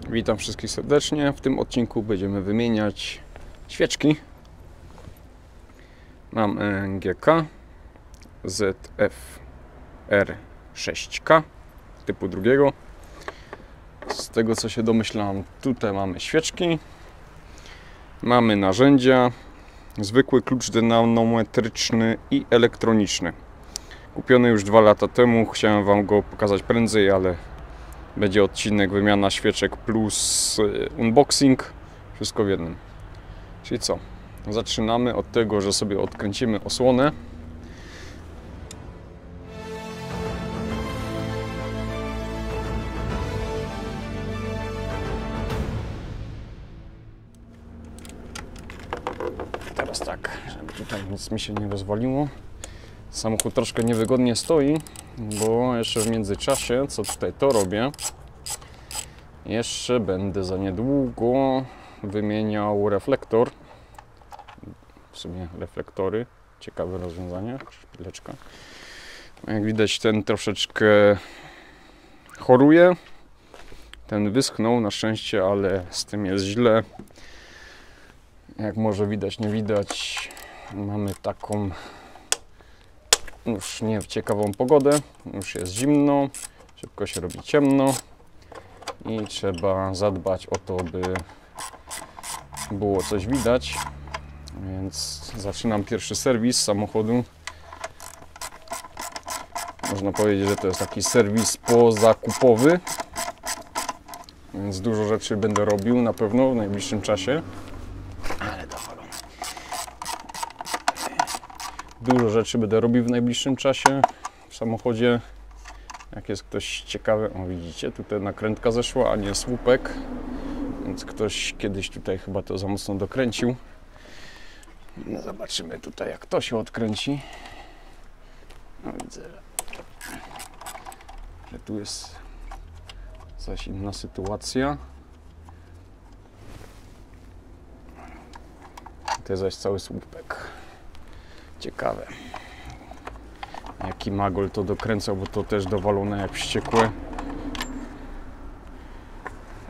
Witam wszystkich serdecznie. W tym odcinku będziemy wymieniać świeczki. Mam ENGK ZFR6K typu drugiego. Z tego co się domyślam, tutaj mamy świeczki, mamy narzędzia, zwykły klucz dynamometryczny i elektroniczny. Kupiony już 2 lata temu, chciałem Wam go pokazać prędzej, ale będzie odcinek wymiana świeczek plus unboxing, wszystko w jednym. Czyli co? Zaczynamy od tego, że sobie odkręcimy osłonę. Teraz tak, żeby tutaj nic mi się nie rozwaliło. Samochód troszkę niewygodnie stoi, bo jeszcze w międzyczasie, co tutaj to robię, jeszcze będę za niedługo wymieniał reflektor. W sumie reflektory, ciekawe rozwiązanie, szpileczka. Jak widać, ten troszeczkę choruje. Ten wyschnął na szczęście, ale z tym jest źle. Jak może widać, nie widać, mamy taką już nie ciekawą pogodę, już jest zimno, szybko się robi ciemno i trzeba zadbać o to, by było coś widać, więc zaczynam pierwszy serwis samochodu. Można powiedzieć, że to jest taki serwis pozakupowy, więc dużo rzeczy będę robił na pewno w najbliższym czasie. Dużo rzeczy będę robił w najbliższym czasie w samochodzie. Jak jest ktoś ciekawy, o widzicie, tutaj nakrętka zeszła, a nie słupek, więc ktoś kiedyś tutaj chyba to za mocno dokręcił. No zobaczymy tutaj, jak to się odkręci. No widzę, że tu jest zaś inna sytuacja. To jest zaś cały słupek. Ciekawe, jaki magol to dokręcał, bo to też dowalone jak wściekłe.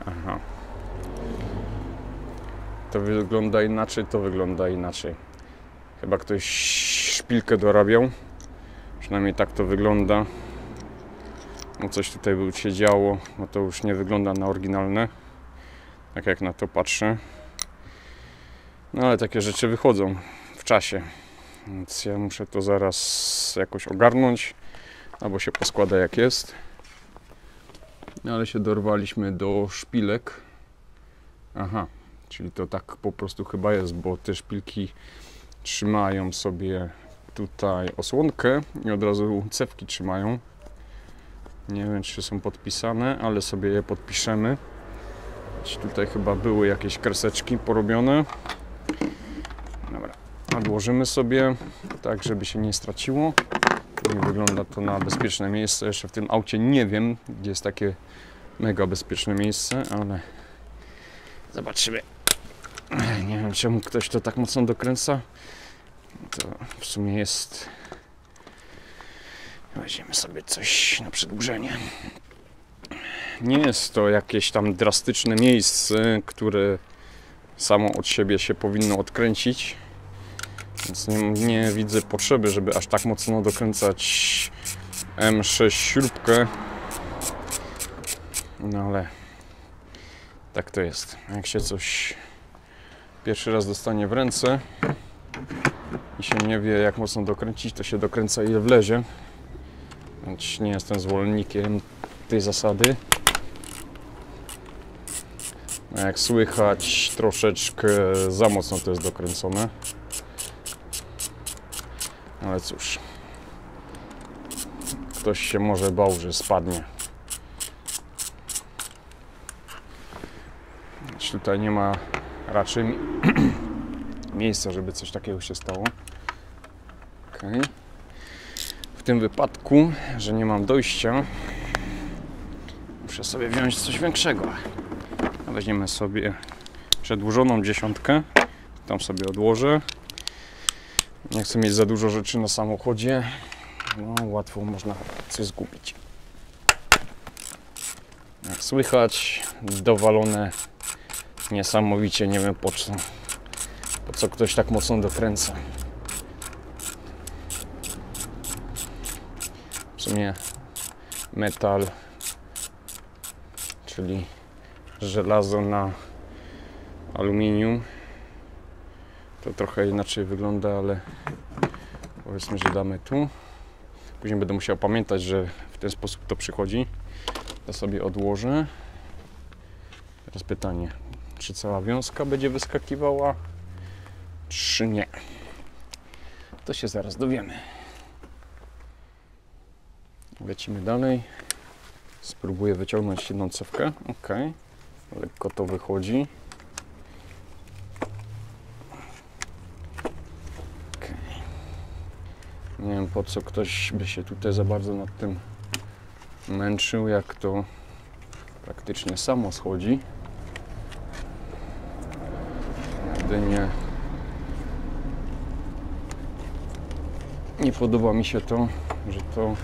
Aha. To wygląda inaczej, to wygląda inaczej. Chyba ktoś szpilkę dorabiał. Przynajmniej tak to wygląda. No coś tutaj by się działo, no to już nie wygląda na oryginalne. Tak jak na to patrzę. No ale takie rzeczy wychodzą w czasie. Więc ja muszę to zaraz jakoś ogarnąć, albo się poskłada jak jest. Ale się dorwaliśmy do szpilek. Aha, czyli to tak po prostu chyba jest, bo te szpilki trzymają sobie tutaj osłonkę i od razu cewki trzymają. Nie wiem, czy są podpisane, ale sobie je podpiszemy. Tutaj chyba były jakieś kreseczki porobione. Dobra. Odłożymy sobie tak, żeby się nie straciło. I wygląda to na bezpieczne miejsce. Jeszcze w tym aucie nie wiem, gdzie jest takie mega bezpieczne miejsce, ale zobaczymy. Nie wiem, czemu ktoś to tak mocno dokręca. To w sumie jest... Weźmiemy sobie coś na przedłużenie. Nie jest to jakieś tam drastyczne miejsce, które samo od siebie się powinno odkręcić. Więc nie widzę potrzeby, żeby aż tak mocno dokręcać M6 śrubkę. No ale tak to jest. Jak się coś pierwszy raz dostanie w ręce i się nie wie, jak mocno dokręcić, to się dokręca ile wlezie. Więc nie jestem zwolennikiem tej zasady. A jak słychać, troszeczkę za mocno to jest dokręcone. Ale cóż, ktoś się może bał, że spadnie. Tutaj nie ma raczej miejsca, żeby coś takiego się stało. Okay. W tym wypadku, że nie mam dojścia, muszę sobie wziąć coś większego. Weźmiemy sobie przedłużoną 10. Tam sobie odłożę. Nie chcę mieć za dużo rzeczy na samochodzie. No, łatwo można coś zgubić. Jak słychać, dowalone niesamowicie, nie wiem po co ktoś tak mocno dokręca. W sumie metal, czyli żelazo na aluminium, to trochę inaczej wygląda, ale powiedzmy, że damy tu. Później będę musiał pamiętać, że w ten sposób to przychodzi. To sobie odłożę. Teraz pytanie, czy cała wiązka będzie wyskakiwała, czy nie? To się zaraz dowiemy. Lecimy dalej. Spróbuję wyciągnąć jedną cewkę. Ok. Lekko to wychodzi. Okay. Nie wiem, po co ktoś by się tutaj za bardzo nad tym męczył, jak to praktycznie samo schodzi. Jedynie nie podoba mi się to, że to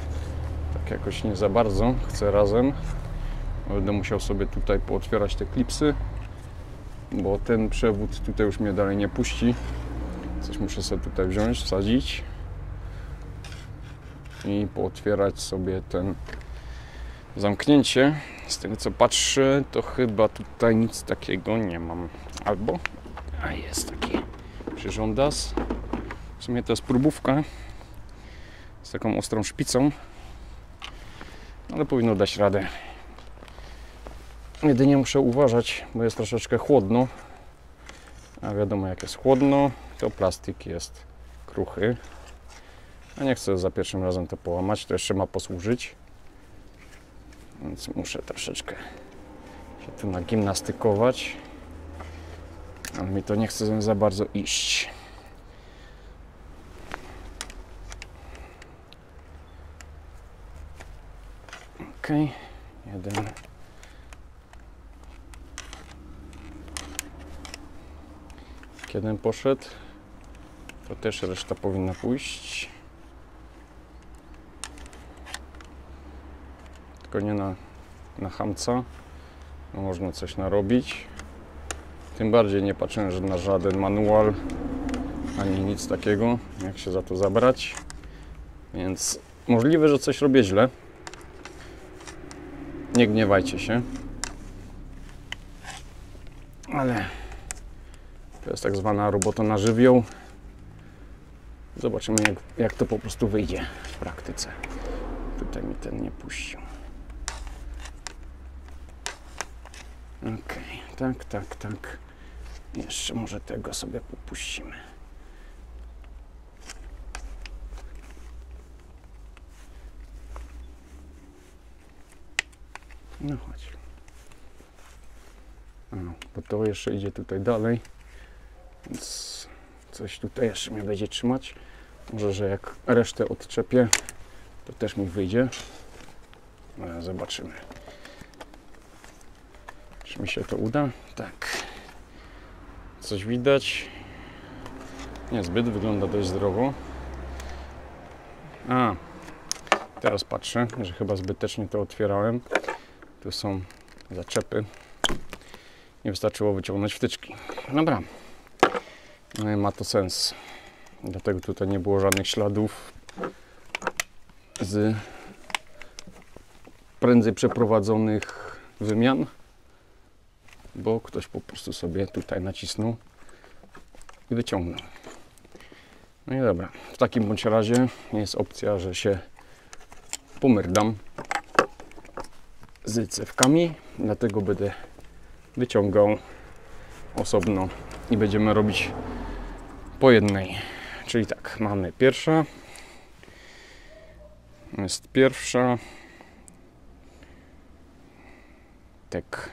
tak jakoś nie za bardzo chce razem. Będę musiał sobie tutaj pootwierać te klipsy, bo ten przewód tutaj już mnie dalej nie puści. Coś muszę sobie tutaj wziąć, wsadzić i pootwierać sobie ten zamknięcie. Z tego co patrzę, to chyba tutaj nic takiego nie mam. Albo, a jest taki przyrządas. W sumie to jest próbówka z taką ostrą szpicą, ale powinno dać radę. Jedynie muszę uważać, bo jest troszeczkę chłodno, a wiadomo, jak jest chłodno, to plastik jest kruchy, a nie chcę za pierwszym razem to połamać, to jeszcze ma posłużyć, więc muszę troszeczkę się tu nagimnastykować, ale mi to nie chce za bardzo iść. Ok, jeden. Jeden poszedł, to też reszta powinna pójść. Tylko nie na chamca, no można coś narobić. Tym bardziej nie patrzę na żaden manual, ani nic takiego, jak się za to zabrać. Więc możliwe, że coś robię źle. Nie gniewajcie się. Ale to jest tak zwana robota na żywioł. Zobaczymy, jak to po prostu wyjdzie w praktyce. Tutaj mi ten nie puścił. Ok, tak. Jeszcze może tego sobie popuścimy. No chodź. Bo to jeszcze idzie tutaj dalej. Więc coś tutaj jeszcze mnie będzie trzymać. Może, że jak resztę odczepię, to też mi wyjdzie. No, zobaczymy. Czy mi się to uda? Tak. Coś widać. Niezbyt, wygląda dość zdrowo. Teraz patrzę, że chyba zbytecznie to otwierałem. Tu są zaczepy. Nie wystarczyło wyciągnąć wtyczki. Dobra. Ma to sens. Dlatego tutaj nie było żadnych śladów z prędzej przeprowadzonych wymian, bo ktoś po prostu sobie tutaj nacisnął i wyciągnął. No i dobra. W takim bądź razie jest opcja, że się pomyrdam z cewkami, dlatego będę wyciągał osobno i będziemy robić po jednej. Czyli tak, mamy pierwsza, jest pierwsza, tak,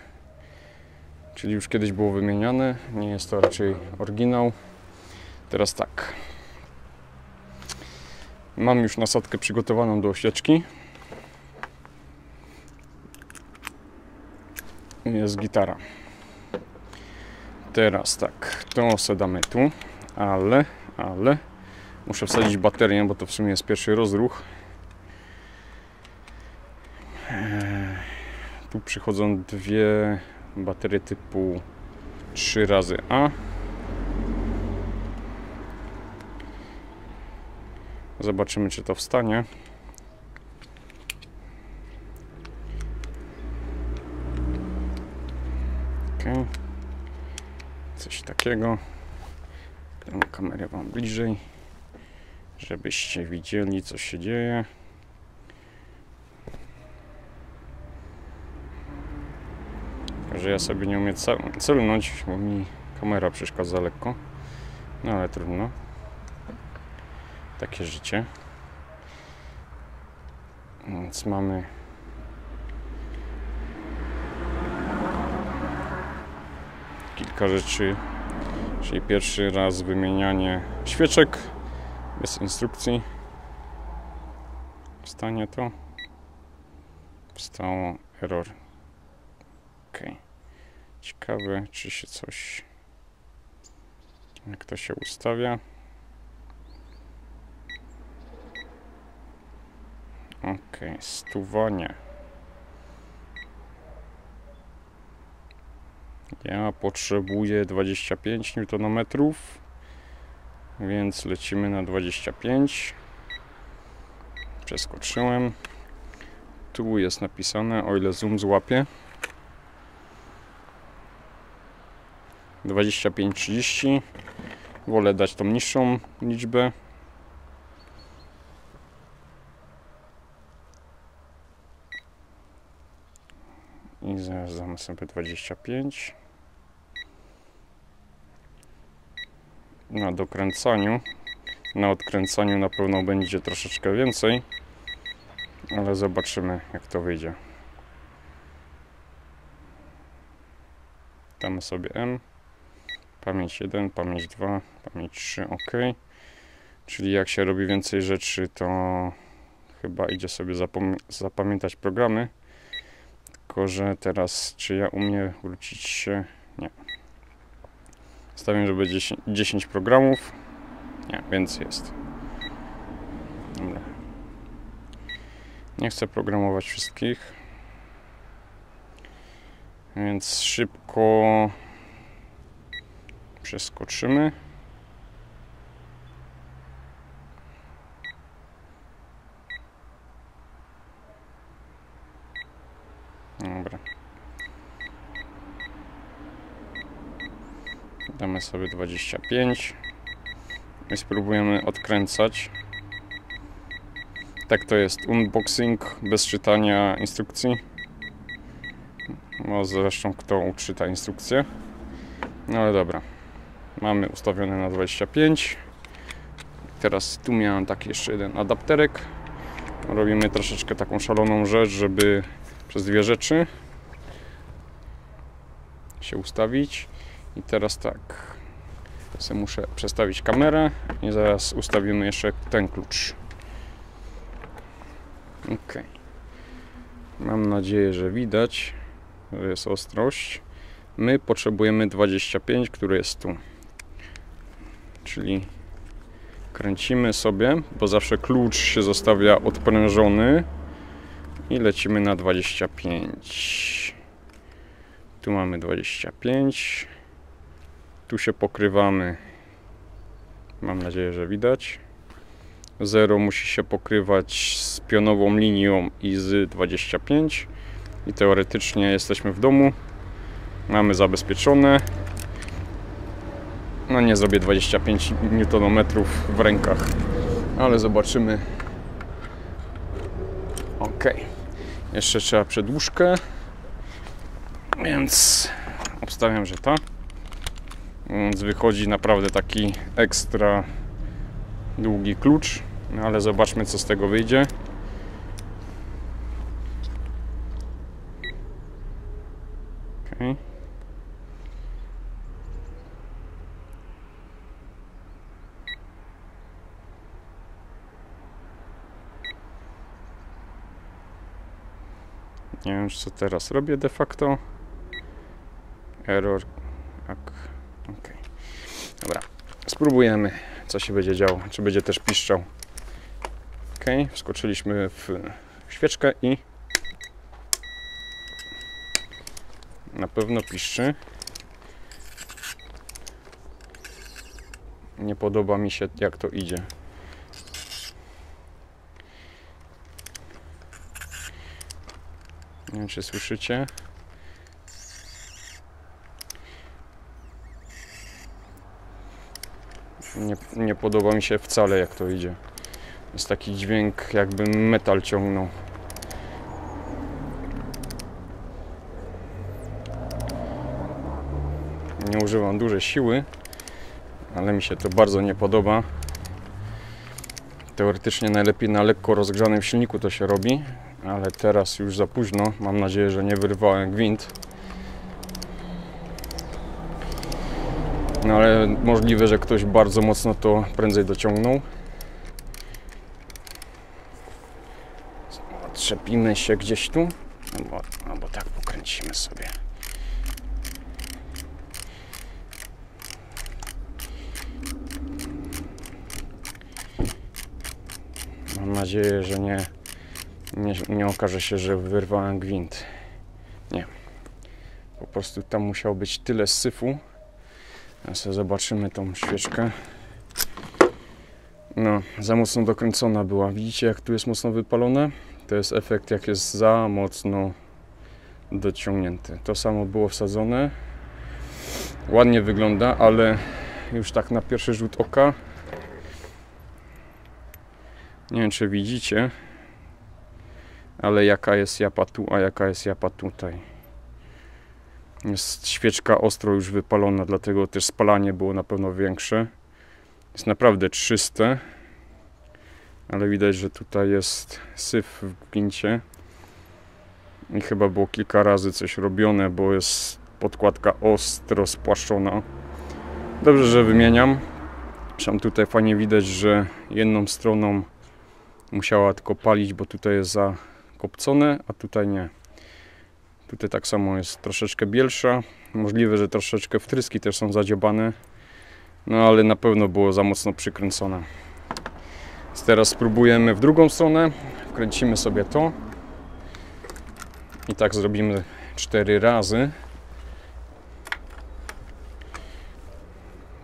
czyli już kiedyś było wymieniane, nie jest to raczej oryginał. Teraz tak, mam już nasadkę przygotowaną do ościeczki. Jest gitara. Teraz tak, to damy tu, ale muszę wsadzić baterię, bo to w sumie jest pierwszy rozruch. Tu przychodzą dwie baterie typu 3xA. Zobaczymy, czy to wstanie. Okay. Coś takiego. Tę kamerę wam bliżej, żebyście widzieli, co się dzieje. Tylko że ja sobie nie umiem celnąć, bo mi kamera przeszkadza lekko. No ale trudno. Takie życie. Więc mamy kilka rzeczy, czyli pierwszy raz wymienianie świeczek bez instrukcji. Wstanie to. Wstało, error. Ok. Ciekawe, czy się coś, jak to się ustawia. Ok, stuwanie. Ja potrzebuję 25 Nm, więc lecimy na 25. Przeskoczyłem. Tu jest napisane, o ile zoom złapie. 25-30. Wolę dać tą niższą liczbę. I zaraz damy sobie 25. Na dokręcaniu. Na odkręcaniu na pewno będzie troszeczkę więcej. Ale zobaczymy, jak to wyjdzie. Damy sobie M. Pamięć 1, pamięć 2, pamięć 3, OK. Czyli jak się robi więcej rzeczy, to chyba idzie sobie zapamiętać programy. Tylko że teraz, czy ja umiem wrócić się? Nie. Stawiam, że będzie 10 programów. Nie, więcej jest. Dobra. Nie chcę programować wszystkich. Więc szybko przeskoczymy. Dobra. Damy sobie 25 i spróbujemy odkręcać. Tak to jest unboxing bez czytania instrukcji. No zresztą kto uczyta instrukcję. No ale dobra. Mamy ustawione na 25. Teraz tu miałem taki jeszcze jeden adapterek. Robimy troszeczkę taką szaloną rzecz, żeby przez dwie rzeczy się ustawić. I teraz tak, sobie muszę przestawić kamerę i zaraz ustawimy jeszcze ten klucz. Ok. Mam nadzieję, że widać, że jest ostrość. My potrzebujemy 25, który jest tu. Czyli kręcimy sobie, bo zawsze klucz się zostawia odprężony i lecimy na 25. Tu mamy 25. Tu się pokrywamy. Mam nadzieję, że widać. 0 musi się pokrywać z pionową linią i z 25. I teoretycznie jesteśmy w domu. Mamy zabezpieczone. No nie zrobię 25 Nm w rękach, ale zobaczymy. Ok. Jeszcze trzeba przedłużkę. Więc obstawiam, że ta. Więc wychodzi naprawdę taki ekstra długi klucz. No ale zobaczmy, co z tego wyjdzie. Okay. Nie wiem, co teraz robię de facto. Error. Tak. Ok. Dobra. Spróbujemy, co się będzie działo. Czy będzie też piszczał. Ok. Wskoczyliśmy w świeczkę i Na pewno piszczy. Nie podoba mi się, jak to idzie. Nie wiem, czy słyszycie. Nie podoba mi się wcale, jak to idzie. Jest taki dźwięk, jakby metal ciągnął. Nie używam dużej siły, ale mi się to bardzo nie podoba. Teoretycznie najlepiej na lekko rozgrzanym silniku to się robi, ale teraz już za późno. Mam nadzieję, że nie wyrwałem gwint. No ale możliwe, że ktoś bardzo mocno to prędzej dociągnął. Trzepimy się gdzieś tu, albo tak pokręcimy sobie. Mam nadzieję, że nie okaże się, że wyrwałem gwint. Nie. Po prostu tam musiało być tyle syfu. Teraz sobie zobaczymy tą świeczkę. No, za mocno dokręcona była. Widzicie, jak tu jest mocno wypalone? To jest efekt, jak jest za mocno dociągnięty. To samo było wsadzone. Ładnie wygląda, ale już tak na pierwszy rzut oka, nie wiem, czy widzicie, ale jaka jest japa tu, a jaka jest japa tutaj. Jest świeczka ostro już wypalona, dlatego też spalanie było na pewno większe. Jest naprawdę czyste, ale widać, że tutaj jest syf w gwincie i chyba było kilka razy coś robione, bo jest podkładka ostro spłaszczona. Dobrze, że wymieniam. Zresztą tutaj fajnie widać, że jedną stroną musiała tylko palić, bo tutaj jest zakopcone, a tutaj nie. Tutaj tak samo jest troszeczkę bielsza. Możliwe, że troszeczkę wtryski też są zadziobane. No ale na pewno było za mocno przykręcone. Więc teraz spróbujemy w drugą stronę. Wkręcimy sobie to. I tak zrobimy 4 razy.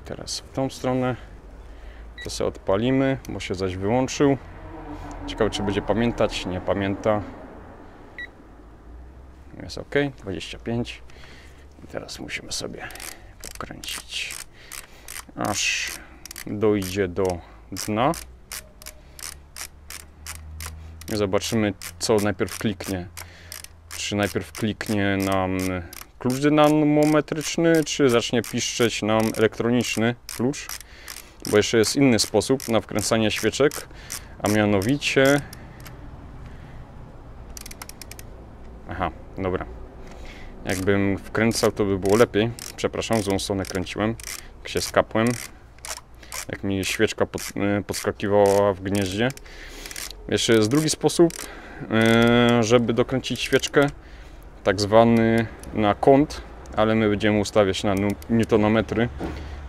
Teraz w tą stronę. To sobie odpalimy, bo się zaś wyłączył. Ciekawe, czy będzie pamiętać. Nie pamięta. Jest ok. 25. I teraz musimy sobie pokręcić, aż dojdzie do dna. I zobaczymy, co najpierw kliknie. Czy najpierw kliknie nam klucz dynamometryczny, czy zacznie piszczeć nam elektroniczny klucz. Bo jeszcze jest inny sposób na wkręcanie świeczek, a mianowicie... Aha, dobra. Jakbym wkręcał, to by było lepiej. Przepraszam, w złą stronę kręciłem. Jak się skapłem. Jak mi świeczka podskakiwała w gnieździe. Jeszcze jest drugi sposób, żeby dokręcić świeczkę. Tak zwany na kąt, ale my będziemy ustawiać na newtonometry.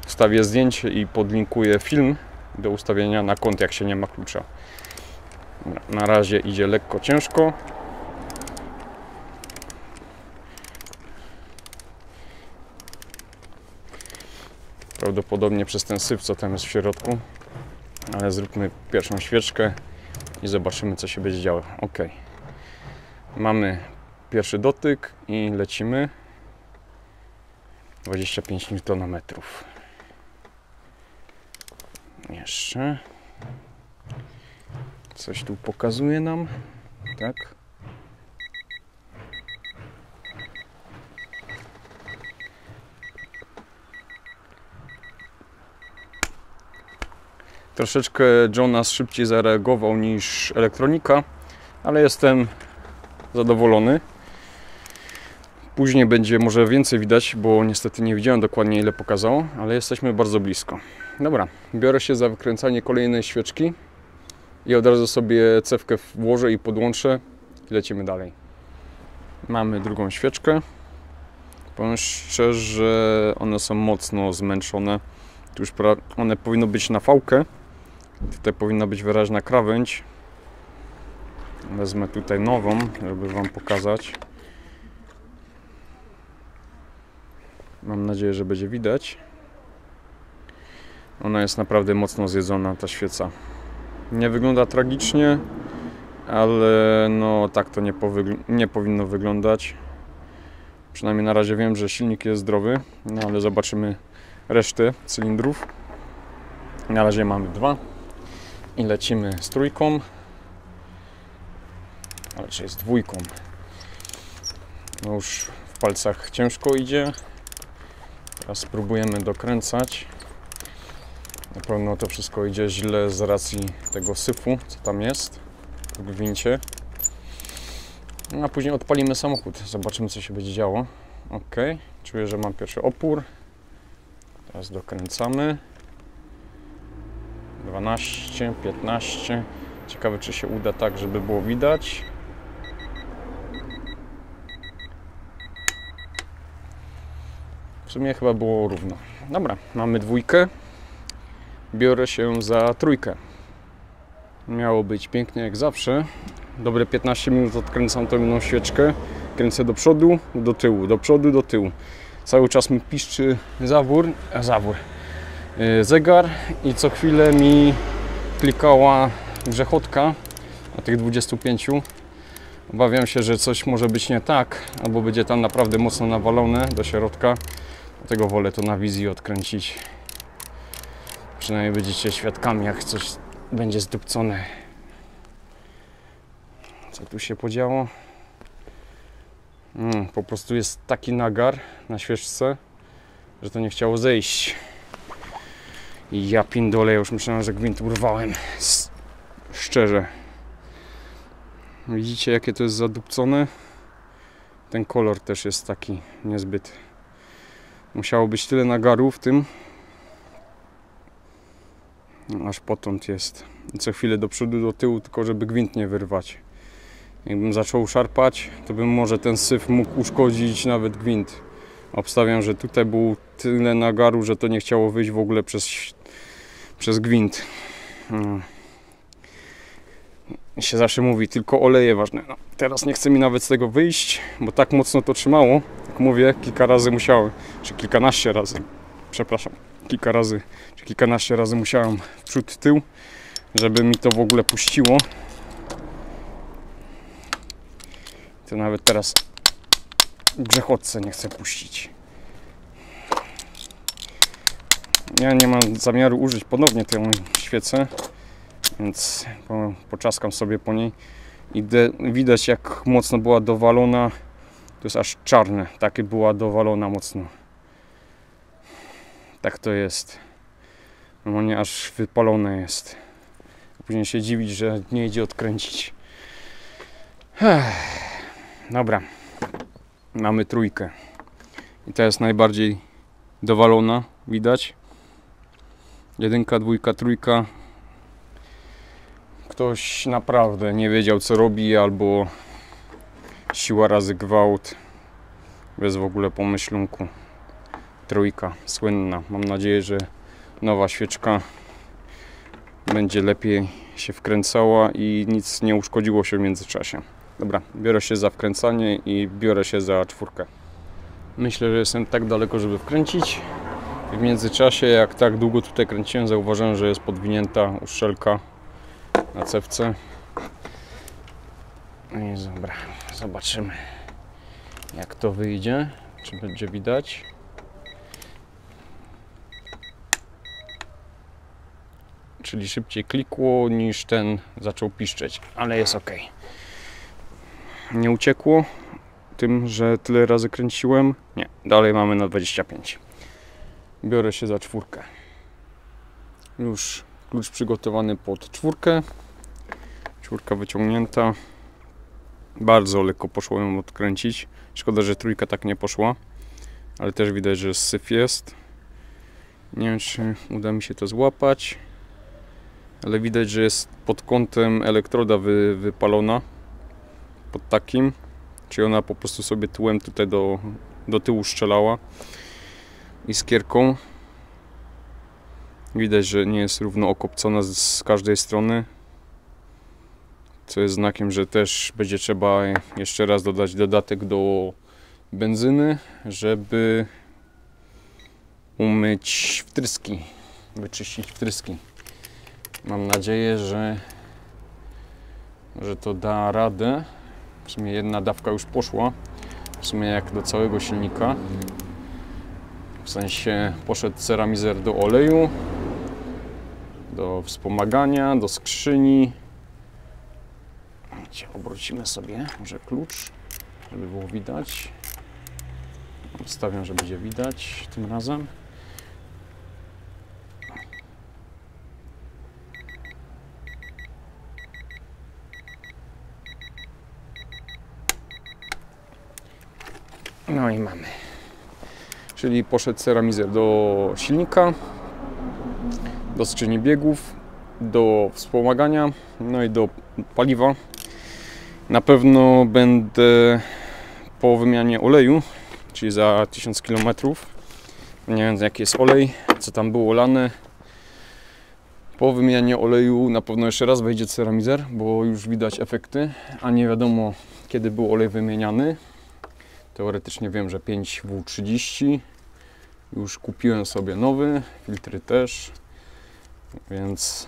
Wstawię zdjęcie i podlinkuję film do ustawienia na kąt, jak się nie ma klucza. Na razie idzie lekko ciężko. Prawdopodobnie przez ten syf, co tam jest w środku. Ale zróbmy pierwszą świeczkę i zobaczymy, co się będzie działo. Ok. Mamy pierwszy dotyk i lecimy. 25 Nm. Jeszcze. Coś tu pokazuje nam. Tak. Troszeczkę Jonas szybciej zareagował niż elektronika, ale jestem zadowolony. Później będzie może więcej widać, bo niestety nie widziałem dokładnie, ile pokazało, ale jesteśmy bardzo blisko. Dobra, biorę się za wykręcanie kolejnej świeczki i od razu sobie cewkę włożę i podłączę i lecimy dalej. Mamy drugą świeczkę. Powiem szczerze, one są mocno zmęczone. Tu już one powinny być na fałkę. Tutaj powinna być wyraźna krawędź. Wezmę tutaj nową, żeby Wam pokazać. Mam nadzieję, że będzie widać. Ona jest naprawdę mocno zjedzona, ta świeca. Nie wygląda tragicznie, ale no tak to nie powinno wyglądać. Przynajmniej na razie wiem, że silnik jest zdrowy, no ale zobaczymy resztę cylindrów. Na razie mamy 2 i lecimy z 3, ale czy jest 2? No już w palcach ciężko idzie. Teraz spróbujemy dokręcać. Na pewno to wszystko idzie źle z racji tego syfu, co tam jest w gwincie. No, a później odpalimy samochód. Zobaczymy, co się będzie działo. Ok, czuję, że mam pierwszy opór. Teraz dokręcamy. 12, 15. Ciekawe, czy się uda tak, żeby było widać. W sumie chyba było równo. Dobra, mamy 2. Biorę się za 3. Miało być pięknie jak zawsze. Dobre 15 minut odkręcam tą jedną świeczkę. Kręcę do przodu, do tyłu, do przodu, do tyłu. Cały czas mi piszczy zegar i co chwilę mi klikała grzechotka na tych 25. Obawiam się, że coś może być nie tak, albo będzie tam naprawdę mocno nawalone do środka. Dlatego wolę to na wizji odkręcić. Przynajmniej będziecie świadkami, jak coś będzie zdupcone. Co tu się podziało? Po prostu jest taki nagar na świeczce, że to nie chciało zejść. I ja pindolę, już myślałem, że gwint urwałem. Szczerze. Widzicie, jakie to jest zadupcone? Ten kolor też jest taki niezbyt. Musiało być tyle nagaru w tym. Aż potąd jest. Co chwilę do przodu, do tyłu, tylko żeby gwint nie wyrwać. Jakbym zaczął szarpać, to bym może ten syf mógł uszkodzić nawet gwint. Obstawiam, że tutaj było tyle nagaru, że to nie chciało wyjść w ogóle przez gwint. Się zawsze mówi, tylko oleje ważne. No, teraz nie chce mi nawet z tego wyjść, bo tak mocno to trzymało. Jak mówię, kilka razy musiałem, czy kilkanaście razy, przepraszam, kilka razy, czy kilkanaście razy musiałem w przód, tył, żeby mi to w ogóle puściło. To nawet teraz grzechotce nie chcę puścić. Ja nie mam zamiaru użyć ponownie tej świecy, więc poczaskam sobie po niej i widać, jak mocno była dowalona. To jest aż czarne, takie była dowalona mocno. Tak to jest. Normalnie aż wypalone jest. Później się dziwić, że nie idzie odkręcić. Dobra. Mamy 3. I ta jest najbardziej dowalona, widać. 1, 2, 3. Ktoś naprawdę nie wiedział, co robi, albo siła razy gwałt, bez w ogóle pomyślunku. 3, słynna. Mam nadzieję, że nowa świeczka będzie lepiej się wkręcała i nic nie uszkodziło się w międzyczasie. Dobra, biorę się za wkręcanie i biorę się za 4. Myślę, że jestem tak daleko, żeby wkręcić. W międzyczasie, jak tak długo tutaj kręciłem, zauważyłem, że jest podwinięta uszczelka na cewce. No i dobra, zobaczymy, jak to wyjdzie, czy będzie widać. Czyli szybciej klikło niż ten zaczął piszczeć, ale jest ok. Nie uciekło tym, że tyle razy kręciłem. Nie, dalej mamy na 25. Biorę się za 4. Już klucz przygotowany pod 4. 4 wyciągnięta. Bardzo lekko poszło ją odkręcić. Szkoda, że 3 tak nie poszła. Ale też widać, że syf jest. Nie wiem, czy uda mi się to złapać. Ale widać, że jest pod kątem elektroda wypalona. Pod takim. Czyli ona po prostu sobie tyłem tutaj do tyłu strzelała. Iskierką. Widać, że nie jest równo okopcona z każdej strony. Co jest znakiem, że też będzie trzeba jeszcze raz dodać dodatek do benzyny, żeby umyć wtryski, wyczyścić wtryski. Mam nadzieję, że to da radę. W sumie jedna dawka już poszła, w sumie jak do całego silnika. W sensie poszedł ceramizer do oleju, do wspomagania, do skrzyni. Obrócimy sobie może klucz, żeby było widać. Obstawiam, że będzie widać tym razem. No i mamy. Czyli poszedł ceramizer do silnika, do skrzyni biegów, do wspomagania, no i do paliwa. Na pewno będę po wymianie oleju, czyli za 1000 km. Nie wiem, jaki jest olej, co tam było lane. Po wymianie oleju na pewno jeszcze raz wejdzie ceramizer, bo już widać efekty, a nie wiadomo, kiedy był olej wymieniany. Teoretycznie wiem, że 5W30. Już kupiłem sobie nowy, filtry też, więc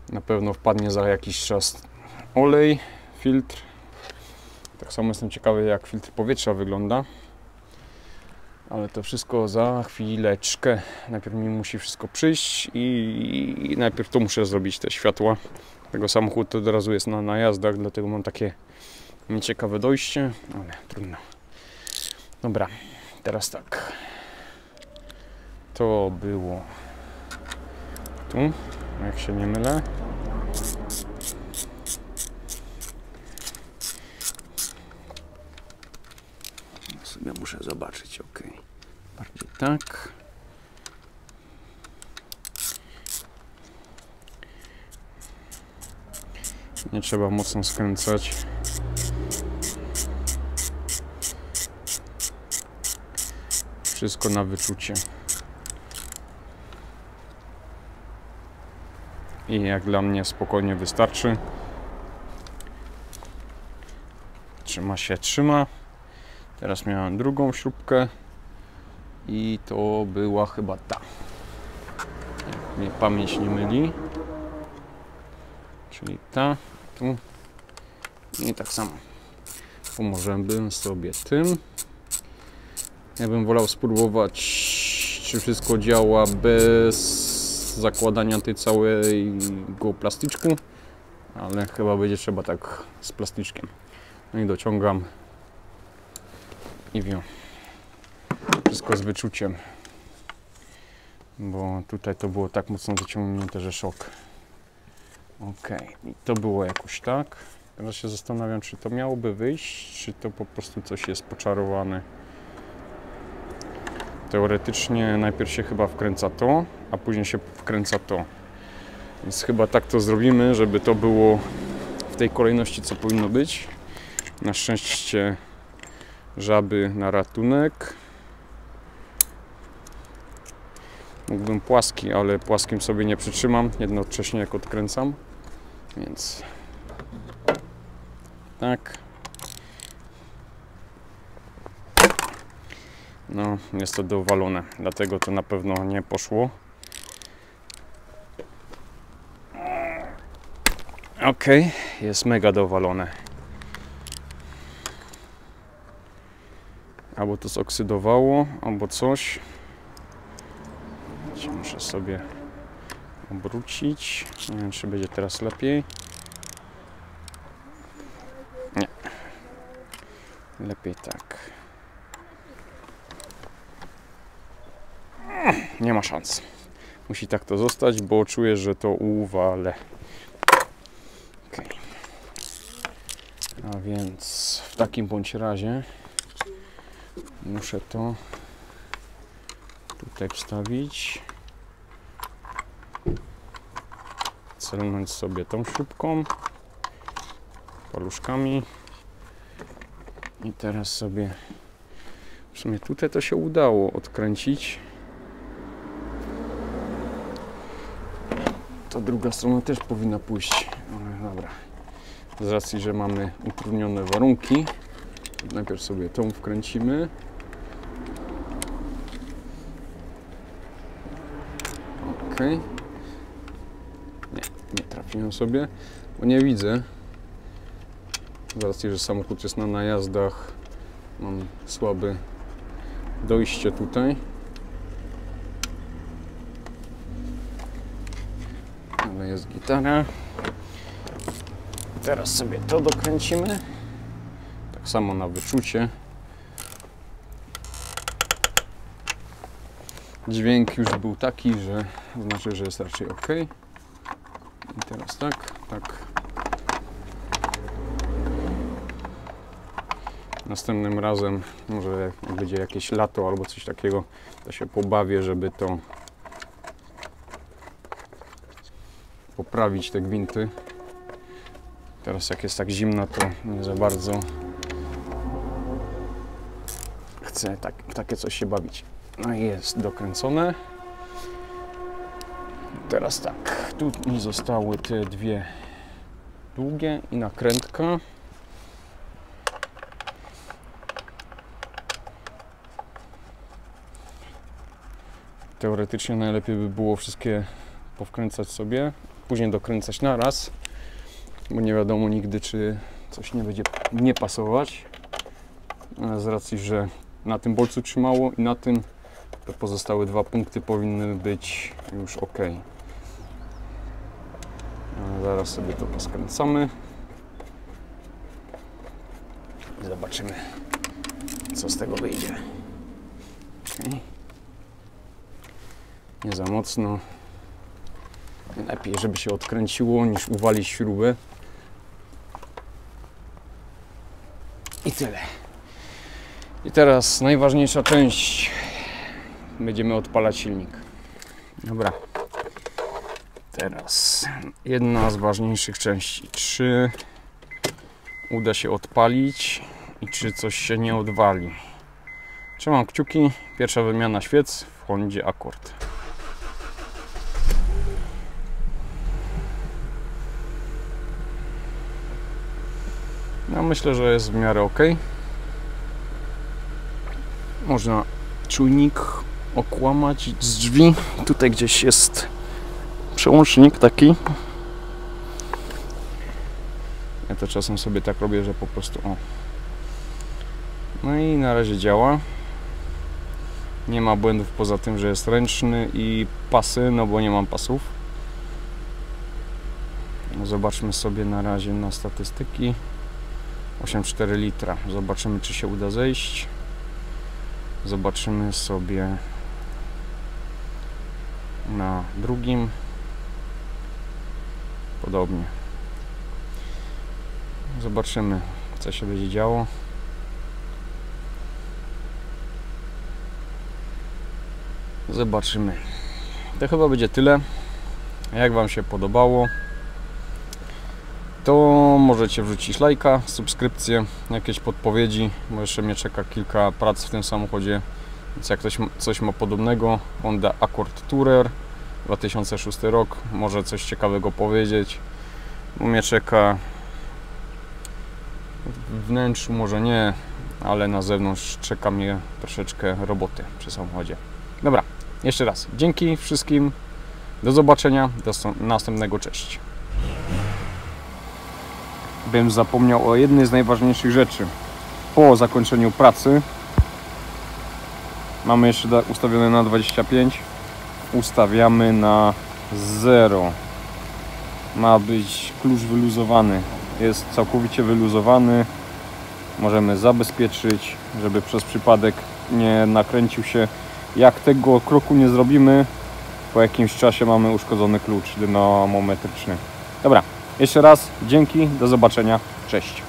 na pewno wpadnie za jakiś czas olej, filtr. Tak samo jestem ciekawy, jak filtr powietrza wygląda, ale to wszystko za chwileczkę. Najpierw mi musi wszystko przyjść i najpierw to muszę zrobić, te światła. Tego samochód od razu jest na najazdach, dlatego mam takie nieciekawe dojście, ale trudno. Dobra, teraz tak. To było tu, jak się nie mylę. Sobie muszę zobaczyć, ok. Bardziej tak. Nie trzeba mocno skręcać. Wszystko na wyczucie. I jak dla mnie spokojnie wystarczy. Trzyma. Teraz miałem drugą śrubkę i to była chyba ta. Jak mnie pamięć nie myli. Czyli ta, tu i tak samo. Pomożemy sobie tym. Ja bym wolał spróbować, czy wszystko działa bez zakładania tej całego plastyczku, ale chyba będzie trzeba tak z plastyczkiem. No i dociągam i wiem. Wszystko z wyczuciem, bo tutaj to było tak mocno zaciągnięte, że szok. Ok, i to było jakoś tak. Teraz się zastanawiam, czy to miałoby wyjść, czy to po prostu coś jest poczarowane. Teoretycznie najpierw się chyba wkręca to, a później się wkręca to. Więc chyba tak to zrobimy, żeby to było w tej kolejności, co powinno być. Na szczęście żaby na ratunek. Mógłbym płaski, ale płaskim sobie nie przytrzymam jednocześnie jak odkręcam. Więc tak. No, jest to dowalone, dlatego to na pewno nie poszło. Ok, jest mega dowalone. Albo to zoksydowało, albo coś. Muszę sobie obrócić. Nie wiem, czy będzie teraz lepiej. Nie. Lepiej tak. Nie ma szans. Musi tak to zostać, bo czuję, że to uwalę. Okay. A więc w takim bądź razie muszę to tutaj wstawić. Celnąć sobie tą śrubką, paluszkami. I teraz sobie w sumie tutaj to się udało odkręcić. Ta druga strona też powinna pójść. No, dobra. Z racji, że mamy utrudnione warunki, najpierw sobie tą wkręcimy. ok. Nie trafiłem sobie, bo nie widzę. Z racji, że samochód jest na najazdach, mam słabe dojście tutaj. Ale jest gitara. Teraz sobie to dokręcimy. Tak samo na wyczucie. Dźwięk już był taki, że znaczy, że jest raczej ok. I teraz tak. Następnym razem, może jak będzie jakieś lato albo coś takiego, to się pobawię, żeby to poprawić te gwinty. Teraz jak jest tak zimno, to nie za bardzo chcę takie coś się bawić. No i jest dokręcone. Teraz tak, tu mi zostały te dwie długie i nakrętka. Teoretycznie najlepiej by było wszystkie powkręcać sobie, później dokręcać na raz, bo nie wiadomo nigdy, czy coś nie będzie nie pasować. Ale z racji, że na tym bolcu trzymało i na tym, to pozostałe dwa punkty powinny być już ok. Zaraz sobie to poskręcamy i zobaczymy, co z tego wyjdzie. Okay. Nie za mocno. Lepiej, żeby się odkręciło, niż uwalić śrubę. I tyle. I teraz najważniejsza część. Będziemy odpalać silnik. Dobra. Teraz jedna z ważniejszych części. Czy uda się odpalić i czy coś się nie odwali. Trzymam kciuki. Pierwsza wymiana świec w Hondzie Accord. No, myślę, że jest w miarę ok. Można czujnik okłamać z drzwi. Tutaj gdzieś jest przełącznik taki. Ja to czasem sobie tak robię, że po prostu o. No i na razie działa. Nie ma błędów poza tym, że jest ręczny i pasy, no bo nie mam pasów. Zobaczmy sobie na razie na statystyki. 8,4 litra. Zobaczymy, czy się uda zejść. Zobaczymy sobie na drugim. Podobnie. Zobaczymy, co się będzie działo. Zobaczymy. To chyba będzie tyle. Jak Wam się podobało, to możecie wrzucić lajka, subskrypcję, jakieś podpowiedzi, bo jeszcze mnie czeka kilka prac w tym samochodzie. Więc jak ktoś coś ma podobnego, Honda Accord Tourer 2006 rok, może coś ciekawego powiedzieć, bo mnie czeka w wnętrzu, może nie, ale na zewnątrz czeka mnie troszeczkę roboty przy samochodzie. Dobra, jeszcze raz dzięki wszystkim, do zobaczenia, do następnego, cześć. Bym zapomniał o jednej z najważniejszych rzeczy. Po zakończeniu pracy mamy jeszcze ustawione na 25, ustawiamy na 0. Ma być klucz wyluzowany, jest całkowicie wyluzowany. Możemy zabezpieczyć, żeby przez przypadek nie nakręcił się. Jak tego kroku nie zrobimy, po jakimś czasie mamy uszkodzony klucz dynamometryczny. Dobra, jeszcze raz dzięki, do zobaczenia, cześć.